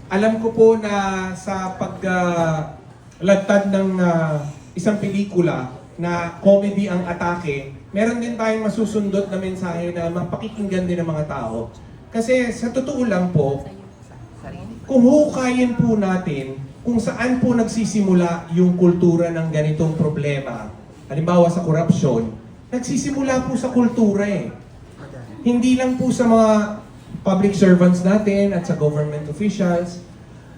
Alam ko po na sa paglagtad ng isang pelikula na comedy ang atake, meron din tayong masusundot na mensahe na mapakikinggan din ng mga tao. Kasi sa totoo lang po, kung hukayin po natin kung saan po nagsisimula yung kultura ng ganitong problema, halimbawa sa korupsyon, nagsisimula po sa kultura eh. Hindi lang po sa mga public servants natin at sa government officials.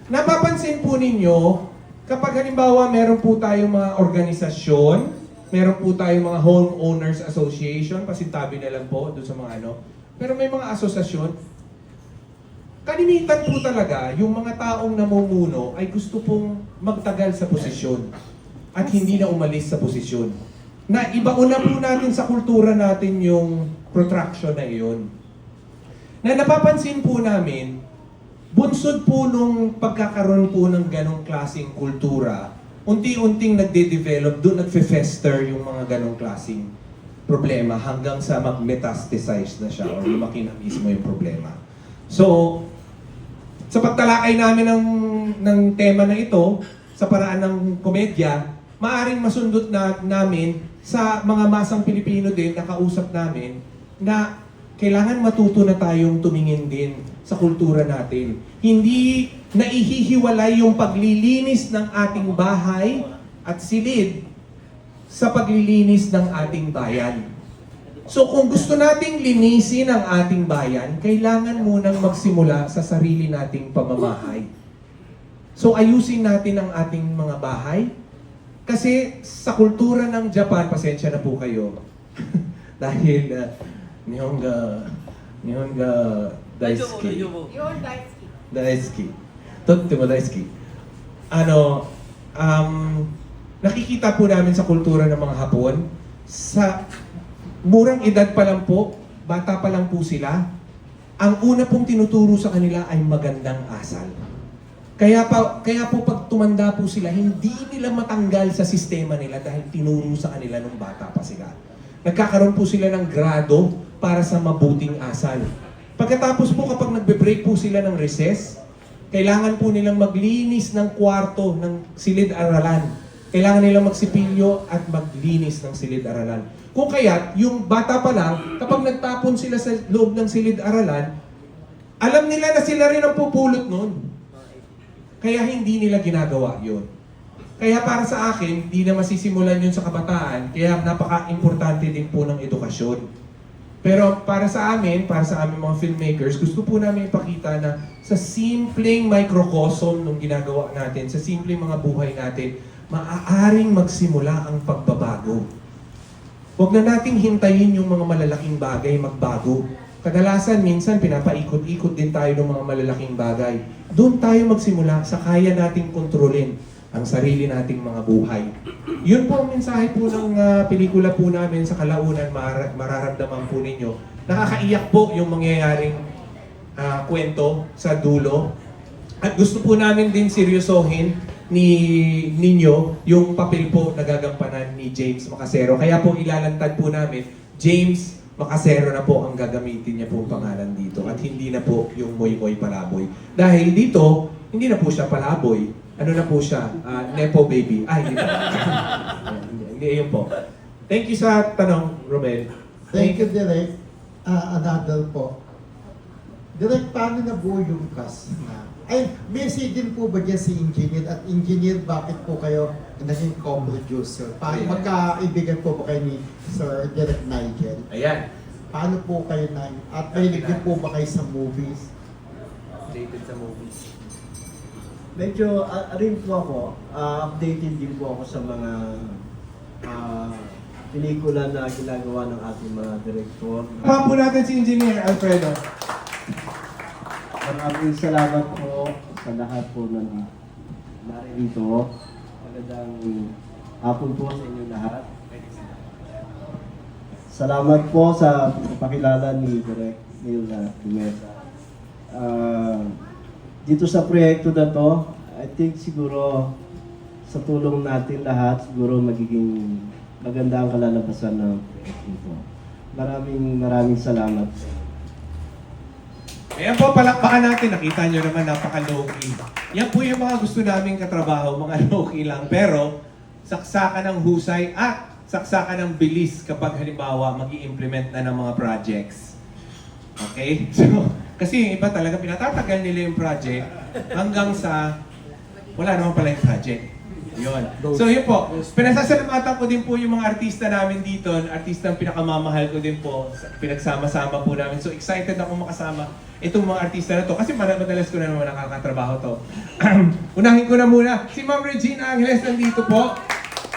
Napapansin po ninyo, kapag halimbawa meron po tayong mga organisasyon, meron po tayong mga homeowners association, pasintabi na lang po doon sa mga ano, pero may mga asosasyon, kalimitan po talaga yung mga taong namumuno ay gusto pong magtagal sa posisyon at hindi na umalis sa posisyon. Na ibauna po natin sa kultura natin yung protraction na iyon. Na napapansin po namin, bunsod po nung pagkakaroon po ng ganong klaseng kultura, unti-unting nagde-develop, doon nagfe-fester yung mga ganong klaseng problema hanggang sa mag-metastasize na siya o lumaki na mismo yung problema. So, sa pagtalakay namin ng tema na ito, sa paraan ng komedya, maaring masundot namin sa mga masang Pilipino din na kausap namin na kailangan matuto na tayong tumingin din sa kultura natin. Hindi naihihiwalay yung paglilinis ng ating bahay at silid sa paglilinis ng ating bayan. So kung gusto nating linisin ang ating bayan, kailangan munang magsimula sa sarili nating pamamahay. So ayusin natin ang ating mga bahay. Kasi sa kultura ng Japan, pasensya na po kayo. Dahil Nihonga daisuki. Daisuki. Tottemo daisuki. Nakikita po namin sa kultura ng mga Hapon, sa murang edad pa lang po, bata pa lang po sila, ang una pong tinuturo sa kanila ay magandang asal. Kaya po pag tumanda po sila, hindi nila matanggal sa sistema nila dahil tinuro sa kanila nung bata pa sila. Nagkakaroon po sila ng grado para sa mabuting asal. Pagkatapos po kapag nagbe-break po sila ng recess, kailangan po nilang maglinis ng kwarto ng silid-aralan. Kailangan nilang magsipilyo at maglinis ng silid-aralan. Kung kaya't, yung bata pa lang, kapag nagtapon sila sa loob ng silid-aralan, alam nila na sila rin ang pupulot nun. Kaya hindi nila ginagawa yun. Kaya para sa akin, hindi na masisimulan yun sa kabataan, kaya napaka-importante din po ng edukasyon. Pero para sa amin mga filmmakers, gusto po namin ipakita na sa simpleng microcosm ng ginagawa natin, sa simpleng mga buhay natin, maaaring magsimula ang pagbabago. Huwag na nating hintayin yung mga malalaking bagay magbago. Kadalasan, minsan, pinapaikot-ikot din tayo ng mga malalaking bagay. Doon tayo magsimula sa kaya nating kontrolin ang sarili nating mga buhay. Yun po ang mensahe po ng pelikula po namin sa Kalaunan, mararamdaman po ninyo. Nakakaiyak po yung mangyayaring kwento sa dulo. At gusto po namin din seryosohin ninyo yung papel po na gagampanan ni James Makasero. Kaya po ilalantad po namin, James Makasero na po ang gagamitin niya po pangalan dito at hindi na po yung Moy Moy Palaboy. Dahil dito, hindi na po siya palaboy. Ano na po siya? Nepo baby. Ay, hindi pa. Hindi, yun po. Thank you sa tanong, Romel. Thank you, Direk. Another po. Direk, paano nabuo yung cast na? Ay, may say din po ba dyan si Engineer? At Engineer, bakit po kayo naging co-producer? Paano magkaibigan po ba kayo ni Sir Direk Nigel? Ayan. Paano po kayo na? At may din po ba kayo sa movies? Updated sa movies. Medyo rin po ako, updated din po ako sa mga pelikula na ginagawa ng ating mga direktor. Papa po natin si Engineer Alfredo. Maraming salamat po sa lahat po na narito. Magandang hapon po sa inyo lahat. Salamat po sa pagpapakilala ni Direk Neil Dumesa. Dito sa proyekto na to, I think siguro sa tulong natin lahat, siguro magiging maganda ang kalalabasan ng proyekto ito. Maraming salamat. Ayan po, palakpakan natin. Nakita nyo naman, napaka-low-key. Yan po yung mga gusto naming katrabaho, mga low-key lang. Pero, saksakan ng husay at saksakan ng bilis kapag halimbawa mag implement na ng mga projects. Okay? So, kasi yung iba talaga pinatatagal nila yung project hanggang sa wala naman pala yung project. Yun. So yun po, pinasasalamatan ko din po yung mga artista namin dito, artista ang pinakamamahal ko din po, pinagsama-sama po namin. So excited ako makasama itong mga artista na to kasi madalas ko na naman nakakatrabaho to. Unahin ko na muna, si Ma'am Regina Angeles nandito po.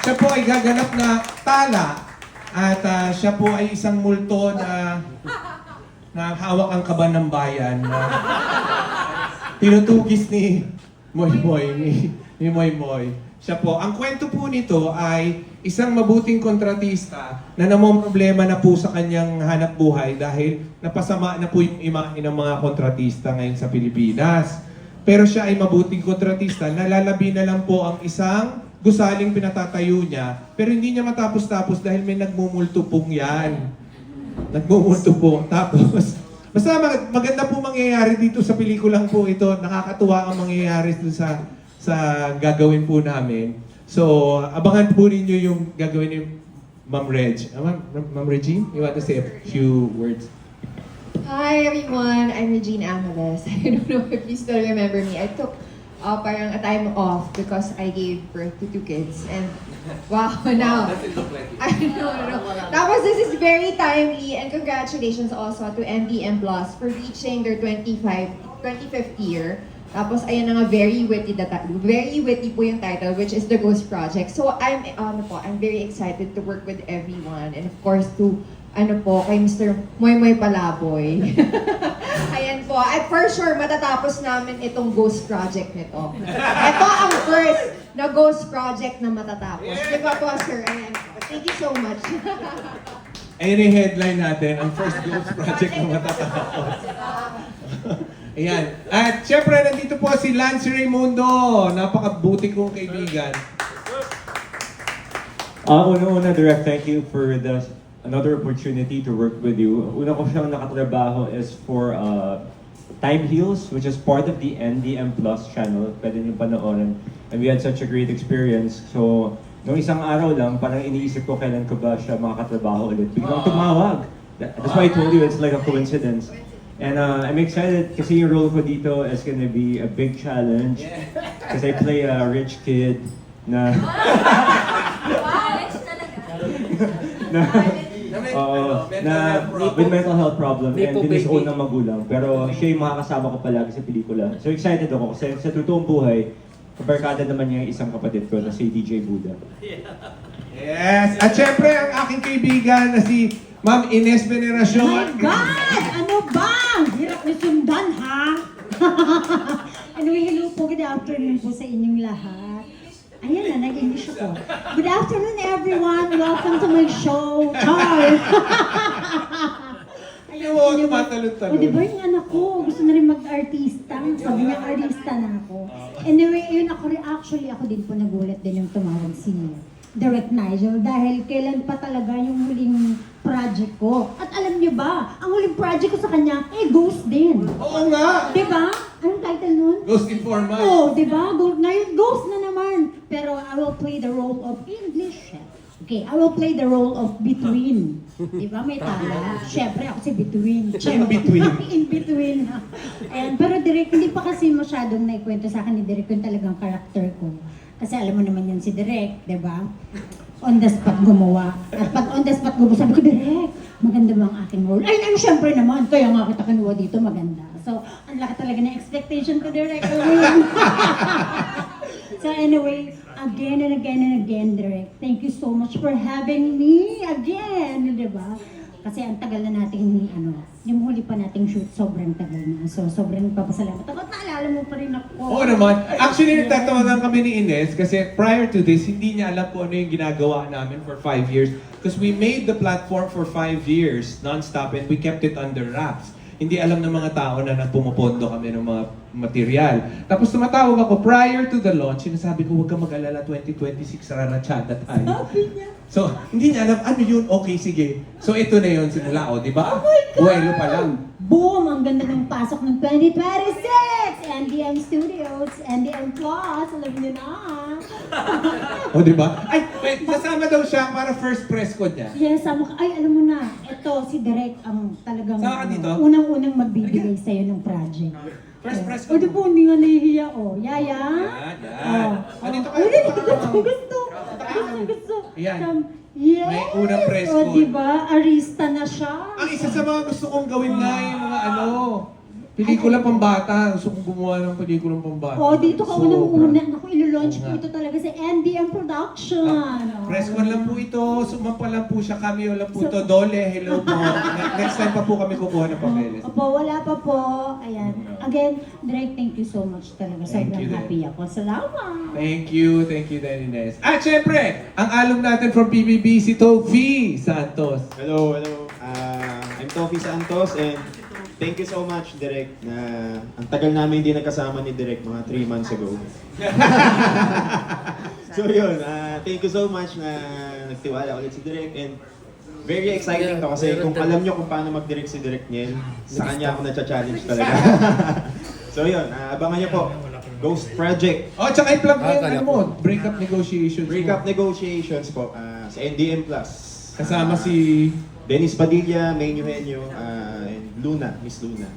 Siya po ay gaganap na tala at siya po ay isang multo na hawak ang kaban ng bayan na tinutugis ni Moy Moy. Siya po. Ang kwento po nito ay isang mabuting kontratista na namomroblema na po sa kanyang hanap buhay dahil napasama na po yung imahe ng mga kontratista ngayon sa Pilipinas. Pero siya ay mabuting kontratista, nalalabi na lang po ang isang gusaling pinatatayo niya, pero hindi niya matapos-tapos dahil may nagmumulto pong yan. Nagmumulto po. Tapos, basta maganda po mangyayari dito sa pelikulang po ito. Nakakatuwa ang mangyayari dito sa gagawin po namin. So, abangan po ninyo yung gagawin ni Ma'am Reg. Ma'am Regine, you want to say a few words? Hi everyone, I'm Regine Angeles. I don't know if you still remember me. I took parang a time off because I gave birth to 2 kids. And wow, now... I know. Tapos this is very timely and congratulations also to MDM Plus for reaching their 25th year. Tapos ayan na nga, very witty po yung title, which is The Ghost Project. So I'm very excited to work with everyone and of course to kay Mr. Moy Moy Palaboy. Ayan po, at for sure matatapos namin itong Ghost Project nito. Ito ang first na Ghost Project na matatapos. Di ba po, sir? Ayan po. Thank you so much. Ayun yung headline natin, ang first Ghost Project na matatapos. Ayan. At syempre, nandito po si Lance Raimundo. Napakabuti kong kaibigan. Una-una, Direk, thank you for another opportunity to work with you. Una ko siyang nakatrabaho is for Time Heals, which is part of the NDM Plus channel. Pwede niyo panoorin. And we had such a great experience. So, nung isang araw lang, parang iniisip ko kailan ko ba siya makakatrabaho ulit. Biglang tumawag. That's why I told you it's like a coincidence. And I'm excited kasi yung role ko dito is gonna be a big challenge. Kasi I play a rich kid na... with mental health problem and dinis-own ng magulang. Pero siya yung makakasama ko palagi sa pelikula. So excited ako kasi sa totoong buhay, kabarkada naman niya yung isang kapatid ko na si DJ Buda. Yes! At syempre, ang aking kaibigan na si Ma'am Ines Veneracion. My God! Ano ba? Hirap na sundan, ha? Anyway, hello po. Good afternoon po sa inyong lahat. Ayan na, nag-English ako. Good afternoon, everyone. Welcome to my show. Charles! Oo, tumatalon-talon. O, di ba yung anak ko, gusto na rin mag-artista. Sabi niya, artista na ako. Anyway, yun ako rin. Actually, ako din po nagulat din yung tumawag si Direct Nigel dahil kailan pa talaga yung huling project ko. At alam niyo ba, ang huling project ko sa kanya, Ghost din. Oo nga! Di ba? Anong title nun? Ghost Informant. Oo, di ba? Ngayon, Ghost na naman. Pero I will play the role of English. Okay, I will play the role of Between. Di ba? May tala. Siyempre, ako si Between. In between. In between. Ayan, pero Direk, hindi pa kasi masyadong naikwento sa akin ni Direk yung talagang karakter ko. Kasi alam mo naman yun si Direk, di ba? On the spot gumawa. At pag on the spot gumawa, sabi ko, Direk, maganda ba ang aking role? Ay, syempre naman, kaya nga kita kinuha dito, maganda. So, ang laki talaga ng expectation ko, Direk. So anyway, again and again and again, Direk, thank you so much for having me again, di ba? Kasi ang tagal na nating, yung huli pa nating shoot, sobrang tagal na. So, sobrang papasalamat ako. At naalala mo pa rin ako. Oo naman. Actually, nagtatawagan kami ni Ines kasi prior to this, hindi niya alam kung ano yung ginagawa namin for 5 years. Because we made the platform for 5 years non-stop and we kept it under wraps. Hindi alam ng mga tao na nagpumopondo kami ng mga material. Tapos tumatawag ako prior to the launch, sinasabi ko, huwag kang mag-alala, 2026 raratsada tayo. So, hindi niya alam, ano yun? Okay, sige. So, ito na yun simula, di ba? Buwelo pa lang. Boom! Ang ganda ng pasok ng 2026! NDM Studios, NDM Plus, alam niyo na. O, di ba? Ay, wait, kasama daw siya para first press ko niya. Yes, ay alam mo na, ito si Direk ang talagang Sama ka dito? unang-unang magbibigay sa'yo ng project. First press O, di po, hindi nga nahihiya, Yaya? Yan, yan. Oh. Andito ka. Uy, gusto. Yan. Yes! May unang press O, con. diba? Arista na siya. Ang isa sa mga gusto kong gawin nga yung mga pelikula pambata. Gusto kong gumawa ng pelikulang pambata. O, dito ka Sobra. unang-una. Naku, ilo-launch Oo po nga. ito talaga sa NDM Production. O, Press con lang po ito. Sumampa lang po siya. Cameo lang po So- ito. Dole, hello po. Next time pa po kami kukuha ng papeles. Opo, wala pa po. Ayan. Again, Direk, thank you so much talaga. Thank Sobrang you, happy ako. Salamat. Thank you, Danny Nes. At syempre, ang alum natin from PBB, si Tofi Santos. Hello, hello. I'm Tofi Santos and thank you so much, Direk, na ang tagal namin hindi nagkasama ni Direk, mga 3 months ago. So yun, thank you so much na nagtiwala ulit si Direk and very exciting to kasi kung alam nyo kung paano mag-direct si Direk Niel, sa kanya ako na-challenge talaga. So yun, abangan nyo po. Ghost Project. Oh, tsaka i-plug mo yung ano mo, breakup negotiations Breakup mo. negotiations po sa NDM Plus. Kasama si... Dennis Padilla, May Eugenio, and Luna, Miss Luna.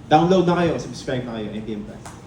Download na kayo, subscribe na kayo, NDM Plus.